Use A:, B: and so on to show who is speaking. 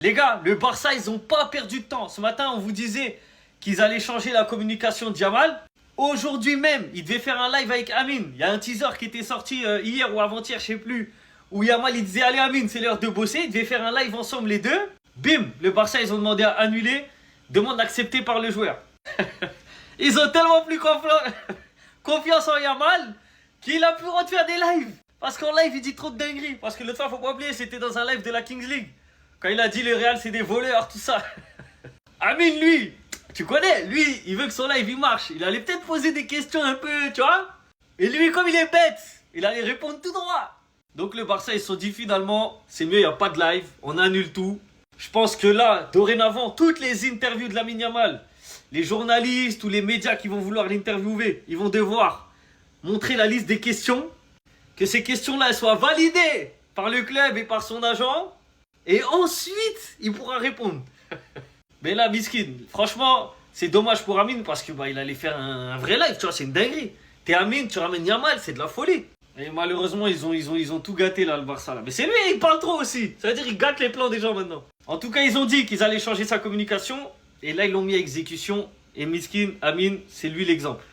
A: Les gars, le Barça, ils ont pas perdu de temps. Ce matin, on vous disait qu'ils allaient changer la communication de Yamal. Aujourd'hui même, ils devaient faire un live avec Amine. Il y a un teaser qui était sorti hier ou avant-hier, je sais plus. Où Yamal, il disait, allez Amine, c'est l'heure de bosser. Ils devaient faire un live ensemble les deux. Bim, le Barça, ils ont demandé à annuler. Demande acceptée par le joueur. Ils ont tellement plus confiance en Yamal qu'il a plus le droit de faire des lives. Parce qu'en live, il dit trop de dingueries. Parce que l'autre fois, faut pas oublier, c'était dans un live de la Kings League. Quand il a dit le Real, c'est des voleurs, tout ça. Amine, lui, tu connais, lui, il veut que son live, il marche. Il allait peut-être poser des questions un peu, tu vois. Et lui, comme il est bête, il allait répondre tout droit. Donc le Barça, ils se sont dit finalement, c'est mieux, il n'y a pas de live. On annule tout. Je pense que là, dorénavant, toutes les interviews de Lamine Yamal, les journalistes ou les médias qui vont vouloir l'interviewer, ils vont devoir montrer la liste des questions. Que ces questions-là, elles soient validées par le club et par son agent. Et ensuite, il pourra répondre. Mais là, Miskin, franchement, c'est dommage pour Amine parce que il allait faire un vrai live, tu vois, c'est une dinguerie. T'es Amine, tu ramènes Yamal, c'est de la folie. Et malheureusement, ils ont tout gâté là, le Barça là. Mais c'est lui, il parle trop aussi. Ça veut dire qu'il gâte les plans des gens maintenant. En tout cas, ils ont dit qu'ils allaient changer sa communication. Et là, ils l'ont mis à exécution. Et Miskin, Amine, c'est lui l'exemple.